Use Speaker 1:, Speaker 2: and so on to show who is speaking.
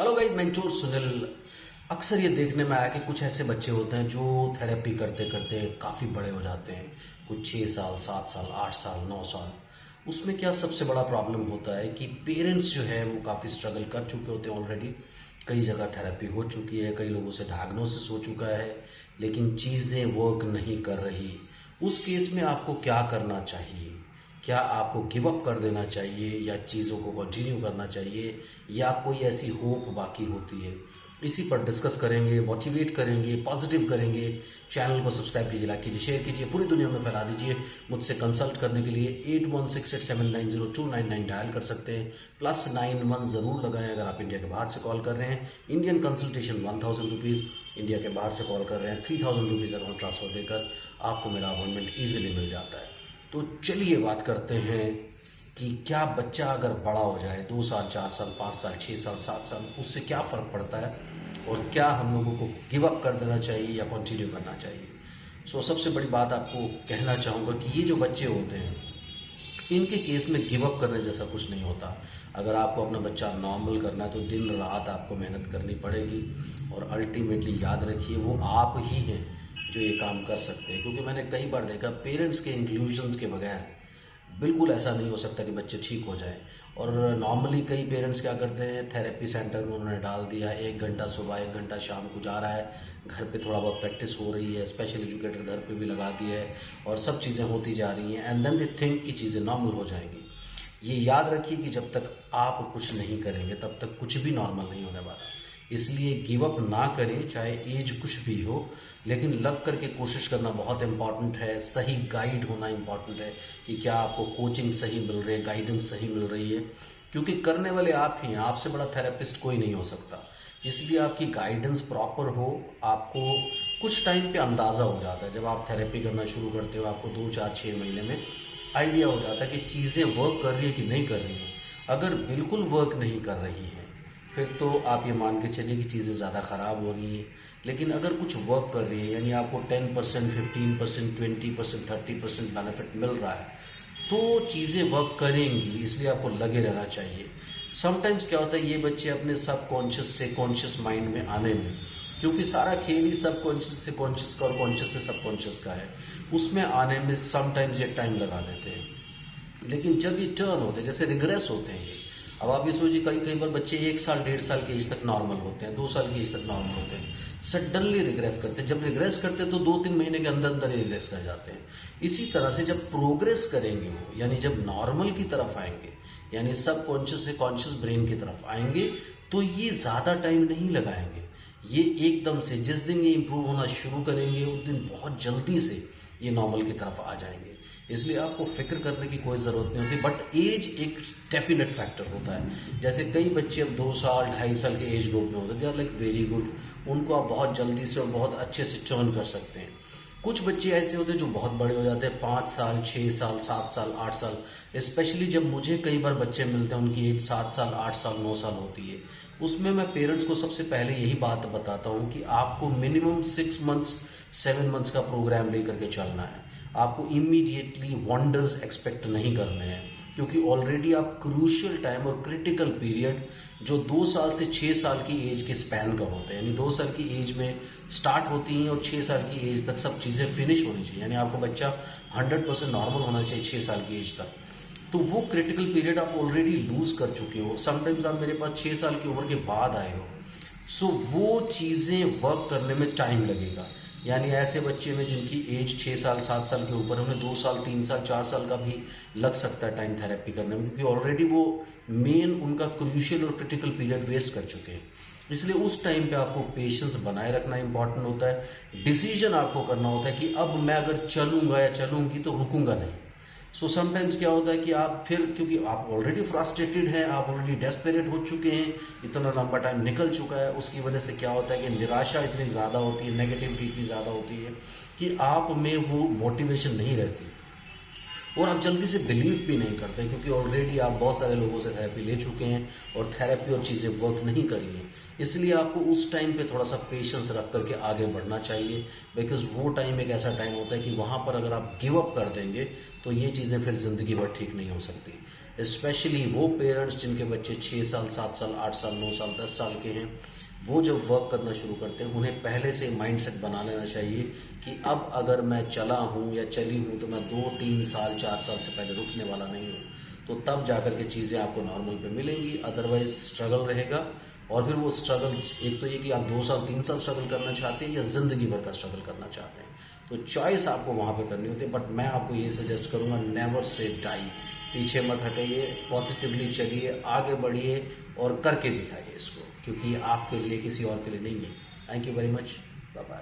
Speaker 1: Hello guys, मैं चोर सुनील। अक्सर ये देखने में आया कि कुछ ऐसे बच्चे होते हैं जो थेरेपी करते करते काफ़ी बड़े हो जाते हैं। कुछ 6 साल, 7 साल, 8 साल, 9 साल। उसमें क्या सबसे बड़ा प्रॉब्लम होता है कि पेरेंट्स जो है वो काफ़ी स्ट्रगल कर चुके होते हैं ऑलरेडी। कई जगह थेरेपी हो चुकी है, कई लोगों से डायग्नोसिस हो चुका है, लेकिन चीज़ें वर्क नहीं कर रही। उस केस में आपको क्या करना चाहिए? क्या आपको गिव अप कर देना चाहिए या चीज़ों को कंटिन्यू करना चाहिए, या कोई ऐसी होप बाकी होती है? इसी पर डिस्कस करेंगे, मोटिवेट करेंगे, पॉजिटिव करेंगे। चैनल को सब्सक्राइब कीजिए, लाइक कीजिए, शेयर कीजिए, पूरी दुनिया में फैला दीजिए। मुझसे कंसल्ट करने के लिए 8168790299 डायल कर सकते हैं। +91 ज़रूर लगाएं अगर आप इंडिया के बाहर से कॉल कर रहे हैं। इंडियन कंसल्टेशन 1000 रुपीज़, इंडिया के बाहर से कॉल कर रहे हैं 3000 रुपीज़ अकाउंट ट्रांसफर देकर आपको मेरा अपॉइंटमेंट ईजिली मिल जाता है। तो चलिए बात करते हैं कि क्या बच्चा अगर बड़ा हो जाए 2 साल, 4 साल, 5 साल, 6 साल, 7 साल, उससे क्या फ़र्क पड़ता है और क्या हम लोगों को गिव अप कर देना चाहिए या कंटिन्यू करना चाहिए? सबसे बड़ी बात आपको कहना चाहूँगा कि ये जो बच्चे होते हैं, इनके केस में गिव अप करने जैसा कुछ नहीं होता। अगर आपको अपना बच्चा नॉर्मल करना है तो दिन रात आपको मेहनत करनी पड़ेगी, और अल्टीमेटली याद रखिए वो आप ही हैं जो ये काम कर सकते हैं। क्योंकि मैंने कई बार देखा पेरेंट्स के इंक्लूजन्स के बगैर बिल्कुल ऐसा नहीं हो सकता कि बच्चे ठीक हो जाएं। और नॉर्मली कई पेरेंट्स क्या करते हैं, थेरेपी सेंटर में उन्होंने डाल दिया, 1 घंटा सुबह 1 घंटा शाम को जा रहा है, घर पे थोड़ा बहुत प्रैक्टिस हो रही है, स्पेशल एजुकेटर घर पे भी लगा दिया है और सब चीज़ें होती जा रही हैं, एंड देन दे थिंक कि चीज़ें नॉर्मल हो जाएंगी। ये याद रखिए कि जब तक आप कुछ नहीं करेंगे तब तक कुछ भी नॉर्मल नहीं होने वाला। इसलिए गिव अप ना करें, चाहे एज कुछ भी हो, लेकिन लग करके कोशिश करना बहुत इंपॉर्टेंट है। सही गाइड होना इंपॉर्टेंट है कि क्या आपको कोचिंग सही मिल रही है, गाइडेंस सही मिल रही है, क्योंकि करने वाले आप ही हैं, आपसे बड़ा थेरेपिस्ट कोई नहीं हो सकता। इसलिए आपकी गाइडेंस प्रॉपर हो। आपको कुछ टाइम पे अंदाज़ा हो जाता है, जब आप थेरेपी करना शुरू करते हो आपको 2, 4, 6 महीने में आइडिया हो जाता है कि चीज़ें वर्क कर रही है कि नहीं कर रही हैं। अगर बिल्कुल वर्क नहीं कर रही हैं फिर तो आप ये मान के चलिए कि चीज़ें ज़्यादा ख़राब हो रही हैं। लेकिन अगर कुछ वर्क कर रही है, यानी आपको 10%, 15%, 20%, 30% बेनिफिट मिल रहा है, तो चीज़ें वर्क करेंगी। इसलिए आपको लगे रहना चाहिए। समटाइम्स क्या होता है, ये बच्चे अपने सबकॉन्शियस से कॉन्शियस माइंड में आने में, क्योंकि सारा खेल ही सबकॉन्शियस से कॉन्शियस का और कॉन्शियस से सबकॉन्शियस का है, उसमें आने में समटाइम्स ये टाइम लगा देते हैं। लेकिन जब ये टर्न होते हैं, जैसे रिग्रेस होते हैं ये, अब आप ये सोचिए कई कई बार बच्चे 1 साल, 1.5 साल की एज तक नॉर्मल होते हैं, 2 साल की एज तक नॉर्मल होते हैं, सडनली रिग्रेस करते हैं। जब रिग्रेस करते हैं तो 2-3 महीने के अंदर अंदर ही रिग्रेस कर जाते हैं। इसी तरह से जब प्रोग्रेस करेंगे वो, यानी जब नॉर्मल की तरफ आएंगे, यानी सब कॉन्शियस से कॉन्शियस ब्रेन की तरफ आएंगे, तो ये ज़्यादा टाइम नहीं लगाएंगे। ये एकदम से जिस दिन ये इम्प्रूव होना शुरू करेंगे उस दिन बहुत जल्दी से ये नॉर्मल की तरफ आ जाएंगे। इसलिए आपको फिक्र करने की कोई ज़रूरत नहीं होती। बट एज एक डेफिनेट फैक्टर होता है। जैसे कई बच्चे अब 2 साल, 2.5 साल के एज ग्रुप में होते हैं, they are like very good, उनको आप बहुत जल्दी से और बहुत अच्छे से टर्न कर सकते हैं। कुछ बच्चे ऐसे होते हैं जो बहुत बड़े हो जाते हैं, 5 साल, 6 साल, 7 साल, 8 साल। स्पेशली जब मुझे कई बार बच्चे मिलते हैं उनकी एज 7 साल, 8 साल, 9 साल होती है, उसमें मैं पेरेंट्स को सबसे पहले यही बात बताता हूँ कि आपको मिनिमम 6 मंथ्स, 7 मंथ्स का प्रोग्राम लेकर के चलना है। आपको इमीडिएटली वंडर्स एक्सपेक्ट नहीं करने हैं, क्योंकि ऑलरेडी आप क्रूशियल टाइम और क्रिटिकल पीरियड जो 2 साल से 6 साल की एज के स्पैन का होते हैं, यानी 2 साल की एज में स्टार्ट होती हैं और 6 साल की एज तक सब चीज़ें फिनिश होनी चाहिए, यानी आपका बच्चा 100% नॉर्मल होना चाहिए 6 साल की एज तक। तो वो क्रिटिकल पीरियड आप ऑलरेडी लूज कर चुके हो। समटाइम्स आप मेरे पास 6 साल की उम्र के बाद आए हो, वो चीज़ें वर्क करने में टाइम लगेगा। यानी ऐसे बच्चे में जिनकी एज 6 साल, 7 साल के ऊपर, उन्हें 2 साल, 3 साल, 4 साल का भी लग सकता है टाइम थेरेपी करने में, क्योंकि ऑलरेडी वो मेन उनका क्रूशियल और क्रिटिकल पीरियड वेस्ट कर चुके हैं। इसलिए उस टाइम पे आपको पेशेंस बनाए रखना इंपॉर्टेंट होता है। डिसीजन आपको करना होता है कि अब मैं अगर चलूंगा या चलूंगी तो रुकूंगा नहीं। समटाइम्स क्या होता है कि आप फिर, क्योंकि आप ऑलरेडी फ्रस्ट्रेटेड हैं, आप ऑलरेडी डेस्परेट हो चुके हैं, इतना लंबा टाइम निकल चुका है, उसकी वजह से क्या होता है कि निराशा इतनी ज़्यादा होती है, नेगेटिविटी इतनी ज़्यादा होती है कि आप में वो मोटिवेशन नहीं रहती और आप जल्दी से बिलीव भी नहीं करते, क्योंकि ऑलरेडी आप बहुत सारे लोगों से थेरेपी ले चुके हैं और थेरेपी और चीज़ें वर्क नहीं करी हैं। इसलिए आपको उस टाइम पे थोड़ा सा पेशेंस रख करके आगे बढ़ना चाहिए, बिकॉज वो टाइम एक ऐसा टाइम होता है कि वहाँ पर अगर आप गिव अप कर देंगे तो ये चीज़ें फिर ज़िंदगी भर ठीक नहीं हो सकती। स्पेशली वो पेरेंट्स जिनके बच्चे 6 साल 7 साल 8 साल 9 साल 10 साल के हैं, वो जब वर्क करना शुरू करते हैं उन्हें पहले से माइंडसेट बना लेना चाहिए कि अब अगर मैं चला हूँ या चली हूँ तो मैं 2-3 साल 4 साल से पहले रुकने वाला नहीं हूँ। तो तब जाकर के चीज़ें आपको नॉर्मल पे मिलेंगी, अदरवाइज स्ट्रगल रहेगा। और फिर वो स्ट्रगल्स, एक तो ये कि आप 2 साल 3 साल स्ट्रगल करना चाहते हैं या ज़िंदगी भर का स्ट्रगल करना चाहते हैं, तो चॉइस आपको वहाँ पे करनी होती है। बट मैं आपको ये सजेस्ट करूँगा, नेवर से डाई, पीछे मत हटाइए, पॉजिटिवली चलिए, आगे बढ़िए और करके दिखाइए इसको, क्योंकि ये आपके लिए किसी और के लिए नहीं है। Thank you very much, bye bye.